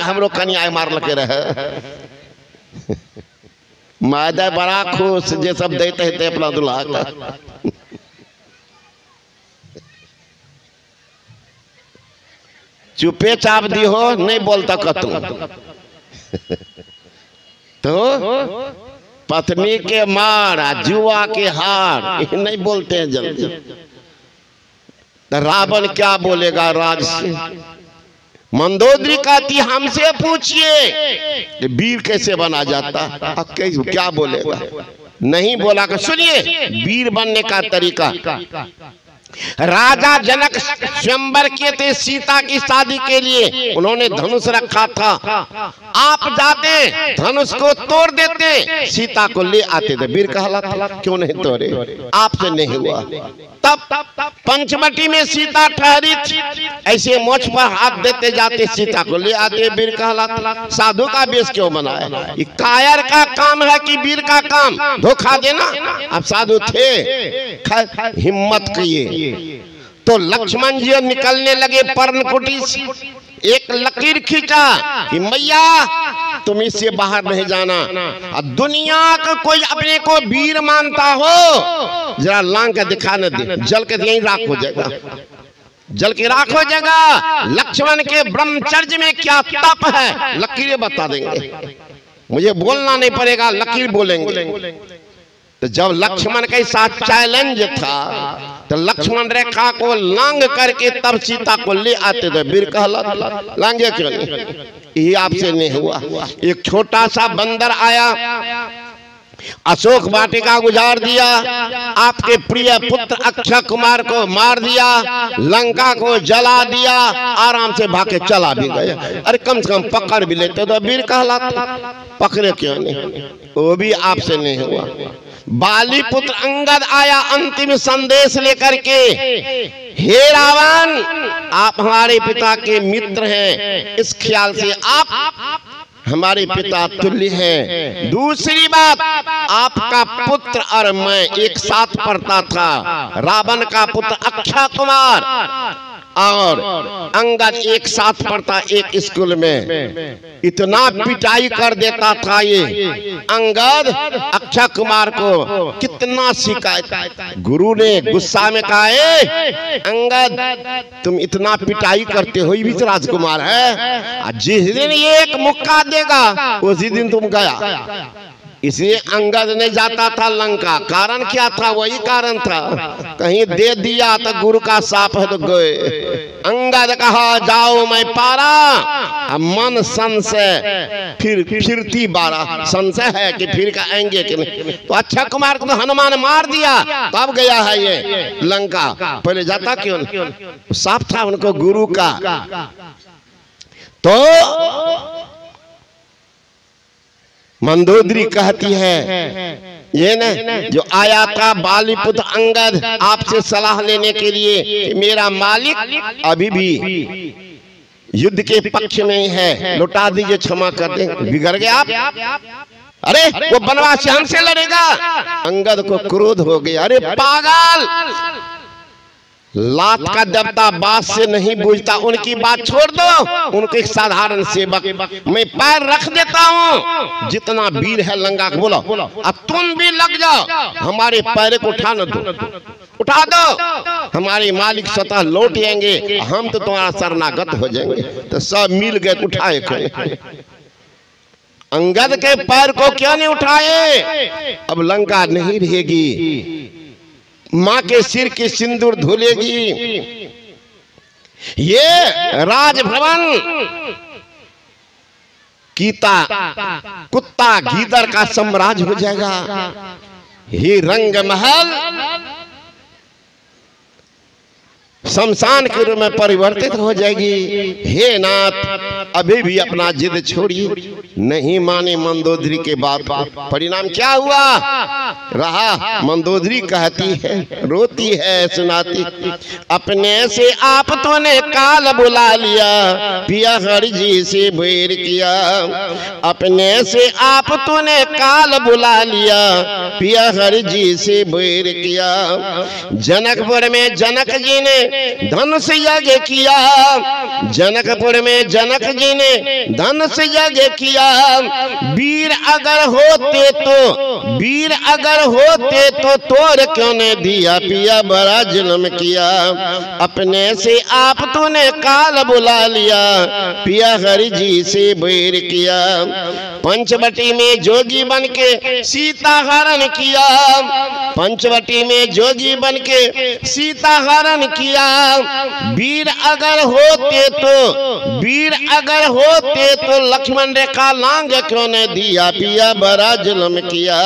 हमरो कन्या मार लगे रहे मादा बड़ा खुश जे सब देते हैं अपना दुल्हा का। चुपे चाप दी हो नहीं बोलता कतू तो पत्नी के मार जुआ के हार नहीं बोलते हैं जल्दी। रावण क्या बोलेगा राज से? मंदोदरी कहती हमसे पूछिए वीर कैसे बना जाता, क्या बोलेगा? नहीं बोला कि सुनिए वीर बनने का तरीका। राजा जनक स्वयंवर किए थे सीता की शादी के लिए, उन्होंने धनुष रखा था। आप जाते धनुष को तोड़ देते, सीता को ले आते थे, वीर कहलाता। क्यों नहीं तोड़े? आपसे नहीं हुआ। तब पंचवटी में सीता ठहरी थी, ऐसे मोछ पर हाथ देते जाते सीता को ले आते, वीर कहलाता। साधु का वेश क्यों बनाया? ये कायर का काम है कि वीर का काम? धोखा देना। अब साधु थे, हिम्मत किए तो लक्ष्मण जी निकलने लगे पर्णकुटी से। एक लकीर खींचा कि मैया तुम इससे बाहर नहीं जाना। दुनिया का कोई अपने को वीर मानता हो जरा लांग के दिखा न दे, जल के यहीं राख हो जाएगा, जल की राख हो जाएगा। लक्ष्मण के ब्रह्मचर्य में क्या तप है लकीरें बता देंगे, मुझे बोलना नहीं पड़ेगा, लकीर बोलेंगे। तो जब लक्ष्मण के साथ चैलेंज था तो लक्ष्मण रेखा को लांग करके तब सीता को ले आते थे, वीर कहलाता। लांगे क्यों नहीं? ये आपसे नहीं हुआ। एक छोटा सा बंदर आया, अशोक वाटिका गुजार दिया, आपके प्रिय पुत्र अक्षय कुमार को मार दिया, लंका को जला दिया, आराम से भागे चला भी गया। अरे कम से कम पकड़ भी लेते तो वीर कहलाता। पकड़े क्यों नहीं? वो भी आपसे नहीं हुआ। बाली पुत्र अंगद आया अंतिम संदेश लेकर के, हे रावण आप हमारे पिता के मित्र हैं, इस ख्याल से आप हमारे पिता तुल्य हैं। दूसरी बात, आपका पुत्र और मैं एक साथ पढ़ता था, रावण का पुत्र अक्षय कुमार और अंगद एक साथ पढ़ता एक स्कूल में। इतना पिटाई कर देता था ये अंगद अक्षय कुमार को, कितना शिकायत। गुरु ने गुस्सा में कहा अंगद तुम इतना पिटाई करते हो, भी राजकुमार है, जिस दिन ये एक मुक्का देगा उसी दिन तुम गया। इसलिए अंगद नहीं जाता था लंका। कारण क्या था? वही कारण था, कहीं दे दिया तो गुरु का साप है तो गए। अंगद कहा जाओ मैं पारा, अब मन संशय फिरती बारा, संशय है कि फिर का आएंगे कि नहीं। तो अक्षय कुमार को तो हनुमान मार दिया, तब गया है ये लंका, पहले जाता क्यों नहीं? साप था उनको गुरु का। तो मंदोदरी कहती है ये न जो आया था बालीपुत्र अंगद आपसे सलाह लेने के लिए कि मेरा मालिक अभी भी युद्ध के पक्ष में ही है, लौटा दीजिए, क्षमा कर दें। बिगड़ गए आप? अरे वो बनवासी हमसे लड़ेगा। अंगद को क्रोध हो गया, अरे पागल, लात का देवता बात से नहीं बूझता, उनकी बात छोड़ दो, उनके एक साधारण सेवक मैं पैर रख देता हूँ, जितना वीर है लंका को बोलो, अब तुम भी लग जाओ, हमारे पैर को उठा न दो, उठा दो, हमारे मालिक स्वतः लौट आएंगे, हम तो तुम्हारा शरणागत हो जाएंगे। तो सब मिल गए, उठाए कोई। अंगद के पैर को क्यों नहीं उठाए? अब लंका नहीं रहेगी, माँ के सिर की सिंदूर धुलेगी, ये राजभवन कीता कुत्ता गीदड़ का साम्राज्य हो जाएगा। ये रंग महल शमशान के रूप में परिवर्तित हो जाएगी। हे नाथ अभी भी अपना जिद छोड़िए। नहीं माने मंदोदरी के बात। परिणाम क्या हुआ रहा? मंदोदरी कहती है, रोती है, सुनाती, अपने से आप तो ने काल बुला लिया, पिया हरि जी से बैर किया। अपने से आप तो ने काल बुला लिया, पिया हरि जी से बैर किया। जनकपुर में जनक जी ने धनुष यज्ञ किया, जनकपुर में जनक जी अग्नि ने धनुष यज्ञ किया। वीर अगर होते तो तोड़ क्यों ने दिया पिया, बड़ा जुल्म किया। अपने से आप तूने काल बुला लिया, पिया हरि जी से बैर किया। पंचवटी में जोगी बन के सीता हरण किया, पंचवटी में जोगी बन के सीता हरण किया। वीर अगर होते तो लक्ष्मण रेखा लांग क्यों ने दिया, पिया बड़ा जुल्म किया।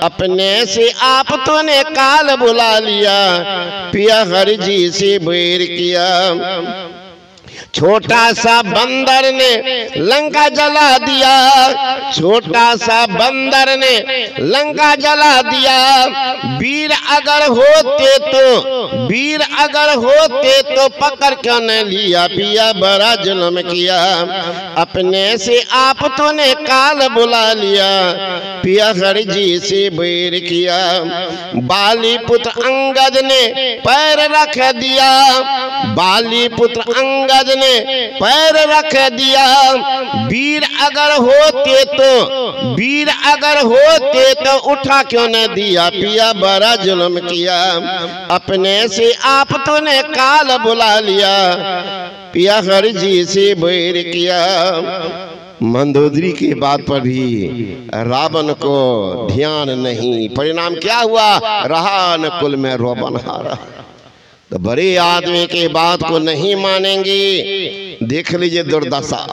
अपने से आप तूने काल बुला लिया, पिया हरि जी से बैर किया। छोटा सा बंदर ने लंका जला दिया, छोटा सा बंदर ने लंका जला दिया। वीर अगर होते तो पकड़ क्यों न लिया, पिया बड़ा जुल्म किया। अपने से आप तूने काल बुला लिया, पिया हरि जी से बैर किया। बाली पुत्र अंगद ने पैर रख दिया, बाली पुत्र अंगद ने पैर रख दिया। वीर अगर होते तो उठा क्यों न दिया, पिया बड़ा जुल्म किया। अपने से आप तूने काल बुला लिया, पिया हरि जी से बैर किया। मंदोदरी के बात पर भी रावण को ध्यान नहीं, परिणाम क्या हुआ, रहा न कुल में रोबन हारा। तो बड़े आदमी के बात को नहीं मानेंगे, देख लीजिए दुर्दशा,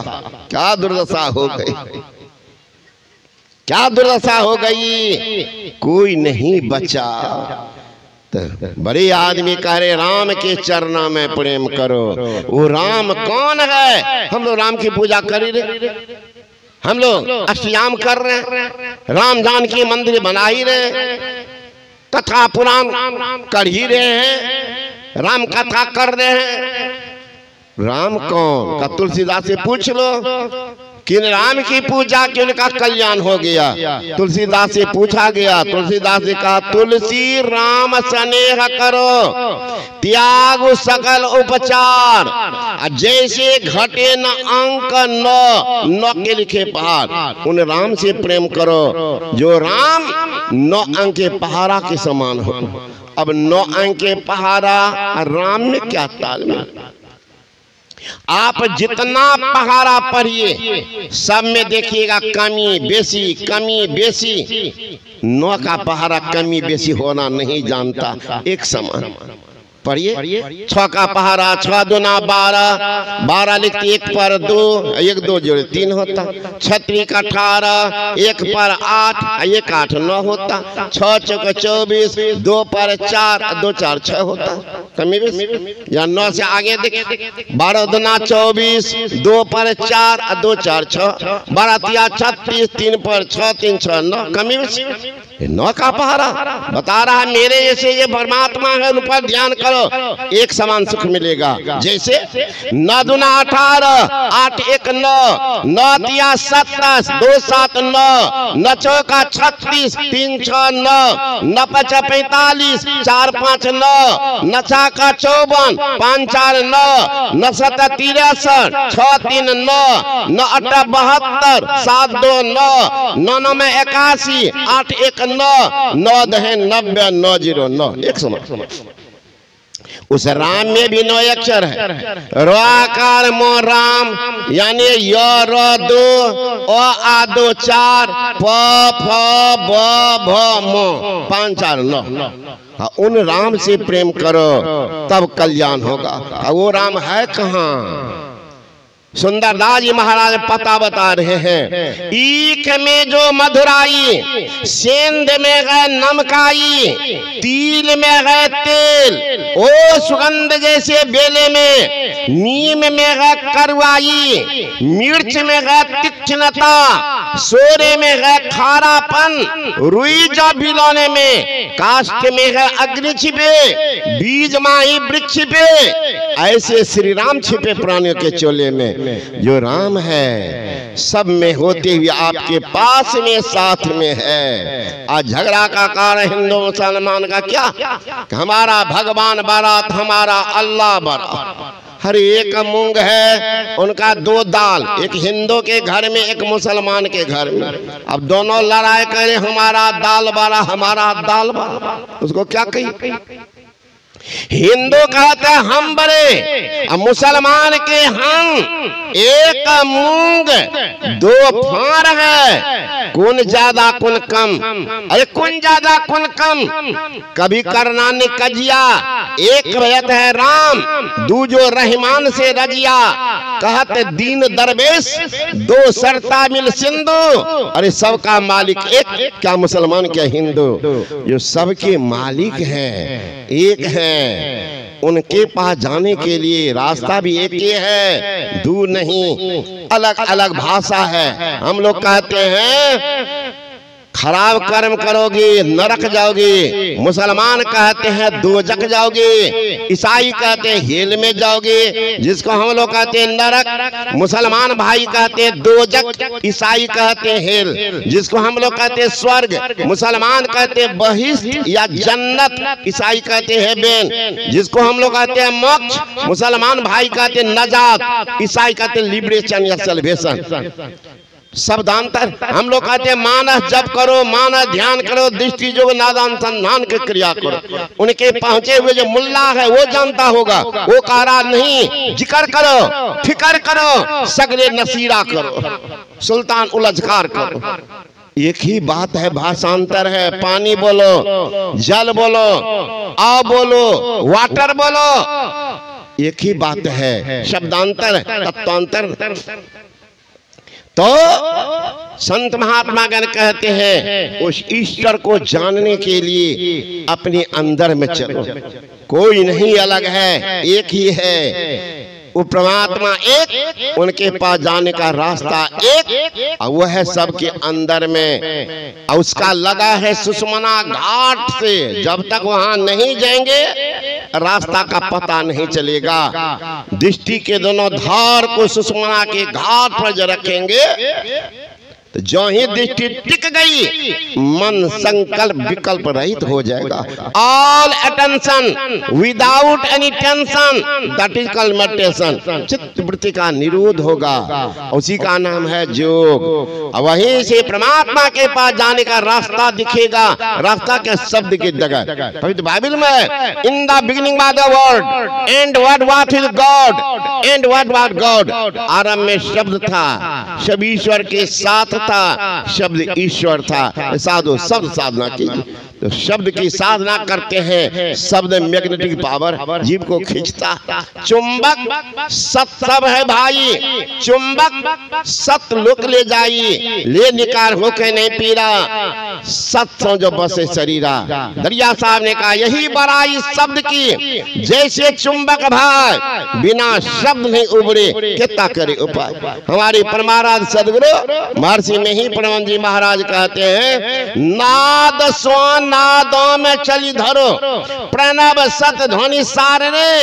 क्या दुर्दशा हो गई, क्या दुर्दशा हो गई, कोई नहीं बचा। तो बड़े आदमी कह रहे राम के चरणों में प्रेम करो। वो राम कौन है, हम लोग राम की पूजा कर रहे, हम लोग अष्टयाम कर रहे हैं, राम जानकी मंदिर बना ही रहे, कथा पुराण कर ही रहे हैं, राम कथा कर रहे हैं। राम कौन का तुलसीदास से पूछ लो, किन राम की पूजा की उनका कल्याण हो गया। तुलसीदास से पूछा गया, तुलसीदास ने कहा तुलसी राम स्नेह करो, त्याग सकल उपचार, जैसे घटे न अंक नौ के लिखे पहाड़। उन राम से प्रेम करो जो राम 9 अंक के पहाड़ा के समान हो। अब 9 अंक के पहाड़ा राम में क्या तालमेल। आप जितना पहाड़ा पढ़िए सब में देखिएगा कमी बेसी। 9 का पहाड़ा कमी बेसी होना नहीं जानता, एक समान पढ़िए। 6 का पहाड़ा 6 दूना 12 लिखते 1 पर 2, 1 2 जोड़े 3 होता। 36 का 18, 1 पर 8, 1 8 9 होता। 6 चौक 24, 2 पर 4, 2 4 6 होता। कमी बेसी या 9 से आगे देख, 12 दूना 24, 2 पर 4, 2 4 6, 12 तिया 36, 3 पर 6, 3 6 9, कमी बेसी। 9 का पहाड़ा बता रहा है मेरे जैसे ये परमात्मा है, उन पर ध्यान करो, एक समान सुख मिलेगा। जैसे 9 दूना 18, 8 1 9, 9 तिया 27, 2 7 9, 9 चौका 36, 3 6 9, 9 5 45, 4 5 9, 9 6 का 54, 5 4 9, 9 7 63, 6 3 9, 9 8 72, 7 2 9, 9 9 में 81, 8 1 9, 9 10 90, 9 0 9, एक समान। उस राम में भी 9 अक्षर है। रोआकार मो राम, यानी य र 2, अ आ 2 4, प फ ब भ म 5 4 9। उन राम से प्रेम करो तब कल्याण होगा। वो राम है कहाँ। सुंदरदास जी महाराज पता बता रहे हैं, ईख में जो मधुराई, सेंध में है नमकाई, तिल में है तेल, ओ सुगंध जैसे बेले में, नीम में है करवाई, मिर्च में है तीक्ष्णता, सोरे में है खारापन, रुई जा भिलौने में, काष्ठ में है अग्नि छिपे, बीज माही वृक्ष पे, ऐसे श्री राम छिपे प्राणियों के चोले में। जो राम है सब में होते हुए आपके पास में साथ में है। आज झगड़ा का कारण हिंदू मुसलमान का क्या, हमारा भगवान बड़ा हमारा अल्लाह बड़ा, हर एक मूंग है, उनका 2 दाल, एक हिंदू के घर में एक मुसलमान के घर में। अब दोनों लड़ाई करे, हमारा दाल बारा, हमारा दाल बारा। उसको क्या कही? हिंदू कहते हैं हम बड़े, और मुसलमान के हम एक मूंग 2 फाड़ है, कौन ज्यादा कौन कम? अरे कौन ज्यादा कौन कम? कभी करना ने कजिया, एक रहत है राम, दूजो रहमान से रजिया। कहते दीन दरवेश 2 सरता मिल सिंधु। अरे सबका मालिक एक, क्या मुसलमान क्या हिंदू? जो सबके मालिक है, एक है। उनके पास जाने के लिए रास्ता भी एक ही है, दूर नहीं, अलग अलग भाषा है। हम लोग कहते हैं खराब कर्म करोगे नरक जाओगे, मुसलमान कहते हैं दोजख जाओगे, ईसाई कहते हैं हेल में जाओगे, जिसको हम लोग कहते हैं नरक, मुसलमान भाई कहते हैं दोजख, ईसाई कहते हैं हेल, जिसको हम लोग कहते हैं स्वर्ग, मुसलमान कहते हैं बहिष्ठ या जन्नत, ईसाई कहते हैं हेवेन, जिसको हम लोग कहते हैं मोक्ष, मुसलमान भाई कहते हैं नजात, ईसाई कहते हैं लिबरेशन या सल्वेशन। शब्दांतर हम लोग कहते हैं मानस जप करो, मानस ध्यान करो, दृष्टि योग नादान संधान की क्रिया करो। उनके पहुंचे हुए जो मुल्ला है वो जानता होगा, वो कह रहा नहीं, जिक्र करो, फिक्र करो, सगरे नसीरा करो, सुल्तान उलझकार करो। एक ही बात है, भाषांतर है। पानी बोलो, जल बोलो, आ बोलो, वाटर बोलो, एक ही बात है, शब्दांतर तत्वांतर। तो संत महात्मा गण कहते हैं उस ईश्वर को जानने के लिए अपने अंदर में चलो, कोई नहीं अलग है, एक ही है। वो परमात्मा एक, उनके पास जाने का रास्ता एक, और वह है सबके अंदर में। और उसका लगा है सुषमना घाट से, जब तक वहां नहीं जाएंगे रास्ता का पता नहीं चलेगा। दृष्टि के दोनों धार को सुषमना के घाट पर जो रखेंगे, तो जो ही दृष्टि टिक गई, मन संकल्प विकल्प रहित हो जाएगा। All attention without any tension, that is called meditation. चित्त वृत्ति का निरोध होगा, उसी का नाम है योग। वहीं से परमात्मा के पास जाने का रास्ता दिखेगा। रास्ता के शब्द की जगह पवित्र बाइबल में in the beginning was the word and what is God and what God. आरंभ में शब्द था, शब्द ईश्वर के साथ था, शब्द ईश्वर था। साधु शब्द साधना कीजिए, तो शब्द की साधना करते हैं। शब्द मैग्नेटिक पावर जीव को खींचता। चुंबक सत सब है भाई, चुंबक सत लोक ले जाइए, ले निकार होके नहीं पीरा, सत जो बसे शरीरा। दरिया साहब ने कहा यही बड़ाई शब्द की, जैसे चुंबक भाई बिना शब्द नहीं उबरे, कितना करे उपाय। हमारे परमाराध सदगुरु महर्षि में ही परम जी महाराज कहते हैं, नाद स्वान नादों में चली धरो, प्रणव सत ध्वनि सार रे,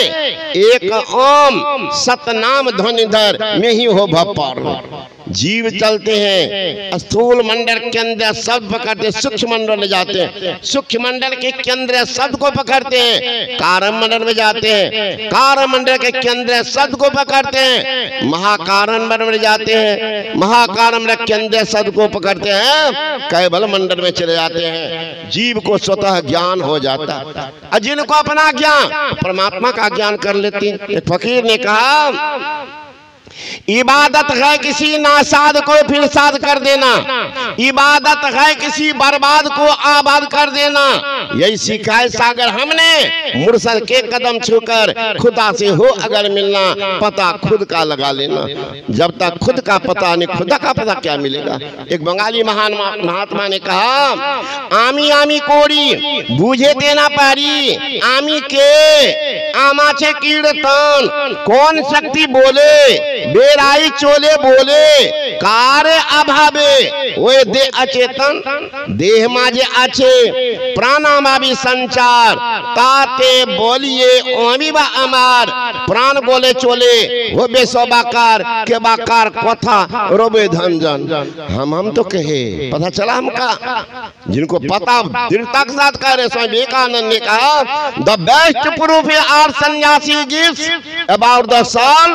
एक ओम सतनाम ध्वनि धर में ही हो भपर। जीव चलते हैं, स्थूल मंडल के अंदर शब्द पकड़ते, सूक्ष्म मंडल में जाते हैं, सूक्ष्म मंडल के केंद्र शब्द को पकड़ते हैं, कारण मंडल में जाते हैं, कारण मंडल के केंद्र शब्द को पकड़ते हैं, महाकारण मंडल में जाते हैं, महाकारण मंडल केंद्र शब्द को पकड़ते हैं, कैवल मंडल में चले जाते हैं। जीव को स्वतः ज्ञान हो जाता है। जिनको अपना ज्ञान परमात्मा का ज्ञान कर लेते हैं। एक फकीर ने कहा, इबादत है किसी नासाद को फिर साद कर देना, इबादत है किसी बर्बाद को आबाद कर देना। यही सीखा है सागर हमने, मुरसल के कदम छूकर खुदा से हो अगर मिलना, पता खुद का लगा लेना। जब तक खुद का पता नहीं, खुदा का पता क्या मिलेगा। एक बंगाली महान महात्मा ने कहा, आमी आमी कोड़ी बूझे देना पारी, आमी के आमा छे कीर्तन, कौन शक्ति बोले बेराई चोले बोले, कार्य अभावे वो दे अचेतन, देह माजे आछे प्राणामावि संचार ताते बोलिए ओमी बा अमार प्राण बोले चोले वो बेसोबाकार के बाकार कथा रोबे धनजन। हम तो कहे पता चला हमका, जिनको पता दृढ़ता के साथ कह रहे। स्वामी विवेकानंद ने कहा द बेस्ट प्रूफ आर सन्यासी gives about the soul,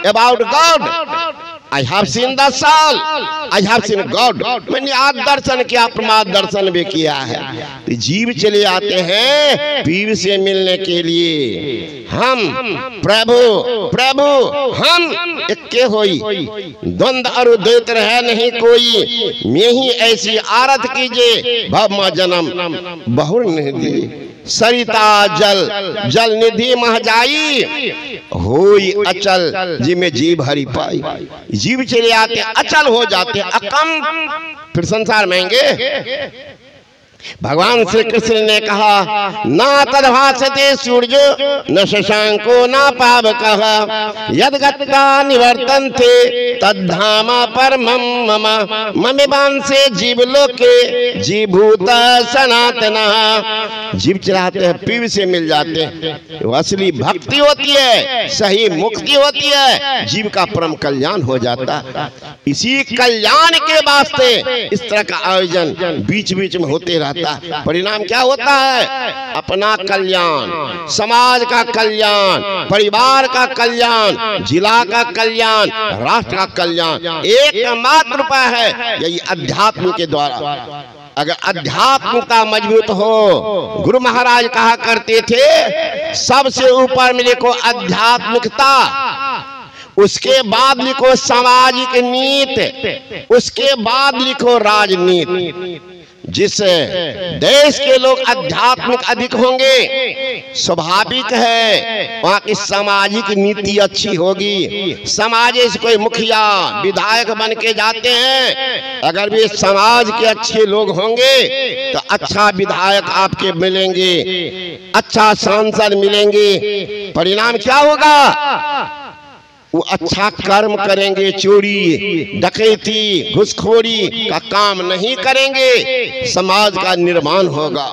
about God. I have seen the soul, I have seen God. मैंने आज दर्शन किया, प्रमाद दर्शन भी किया है। तो जीव चले आते हैं पीर से मिलने के लिए। हम प्रभु प्रभु हम इक्के होई, द्वंद्व और द्वैत रहे नहीं कोई। मैं ही ऐसी आरत कीजिए भव जन्म बहुर निधि सरिता जल जल निधि महजाई होई अचल जिमे जीव हरि पाई। जीव चले आते अचल हो जाते अकम, फिर संसार महंगे। भगवान श्री कृष्ण ने कहा ना तद्भासते सूर्यो न शशांको न पावकः यद्गत्वा निवर्तन्ते तद्धामा परमं मम ममेवांसे जीवलोके जीवभूत सनातनः। जीव चलाते हैं पीर से मिल जाते हैं, वो असली भक्ति होती है, सही मुक्ति होती है, जीव का परम कल्याण हो जाता है। इसी कल्याण के वास्ते इस तरह का आयोजन बीच बीच में होते रहता। परिणाम क्या होता है? अपना कल्याण, समाज का कल्याण, परिवार का कल्याण, जिला का कल्याण, राष्ट्र का कल्याण एकमात्र उपाय है यही अध्यात्म के द्वारा। अगर अध्यात्मता मजबूत हो, गुरु महाराज कहा करते थे सबसे ऊपर में लिखो अध्यात्मिकता, उसके बाद लिखो सामाजिक नीति, उसके बाद लिखो राजनीति। जिस देश के लोग आध्यात्मिक अधिक होंगे स्वाभाविक है वहाँ की सामाजिक नीति अच्छी होगी। समाज से कोई मुखिया विधायक बन के जाते हैं, अगर वे समाज के अच्छे लोग होंगे तो अच्छा विधायक आपके मिलेंगे, अच्छा सांसद मिलेंगे। परिणाम क्या होगा? वो अच्छा कर्म करेंगे, चोरी डकैती घुसखोरी का काम नहीं करेंगे, समाज का निर्माण होगा।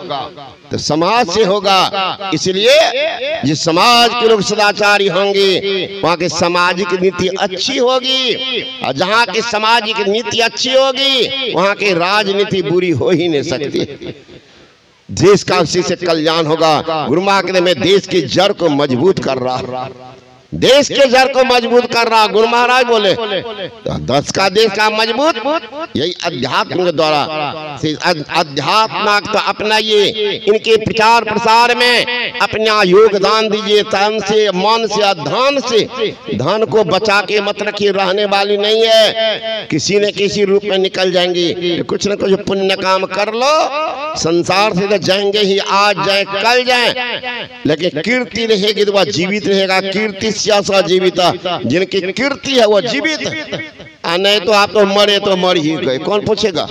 तो समाज से होगा, इसलिए जिस समाज के लोग सदाचारी होंगे वहाँ की सामाजिक नीति अच्छी होगी, और जहाँ की सामाजिक नीति अच्छी होगी वहाँ की राजनीति बुरी हो ही नहीं सकती। देश का उसी से कल्याण होगा। गुरु महाराज में देश की जड़ को मजबूत कर रहा, देश के जड़ को मजबूत कर रहा। गुरु महाराज बोले तो देश का मजबूत यही अध्यात्म के द्वारा। अध्यात्म तो अपनाइए, इनके प्रचार प्रसार में अपना योगदान दीजिए, तन से मन से धन से। धन को बचा के मत रखिए, रहने वाली नहीं है, किसी न किसी रूप में निकल जाएंगी। कुछ न कुछ पुण्य काम कर लो, संसार से तो जाएंगे ही, आज जाए कल जाए, लेकिन कीर्ति रहेगी तो वह जीवित रहेगा। कीर्ति जीवित, जिनकी कीर्ति है वो जीवित, नहीं तो आप तो मर ही गए, कौन पूछेगा।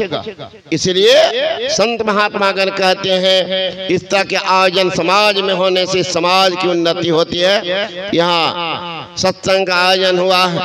इसलिए संत महात्मा गण कहते हैं इस तरह के आयोजन समाज में होने से समाज की उन्नति होती है। यहाँ सत्संग का आयोजन हुआ है,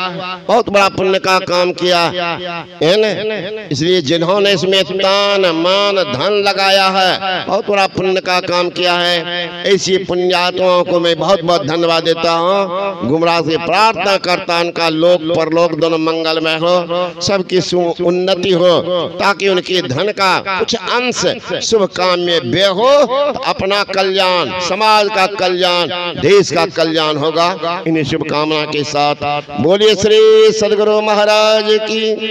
बहुत बड़ा पुण्य का काम किया है न। इसलिए जिन्होंने इसमें तन मन धन लगाया है बहुत बड़ा पुण्य का काम किया है। ऐसी पुण्यात्माओं को मैं बहुत बहुत धन्यवाद देता हूँ। गुमराह से प्रार्थना करता उनका लोक परलोक दोनों मंगल में हो, सबकी उन्नति हो, ताकि उनके धन का कुछ अंश शुभ काम में व्यय हो, तो अपना कल्याण, समाज का कल्याण, देश का कल्याण होगा। इन्हीं शुभकामना के साथ बोलिए श्री सद्गुरु महाराज की।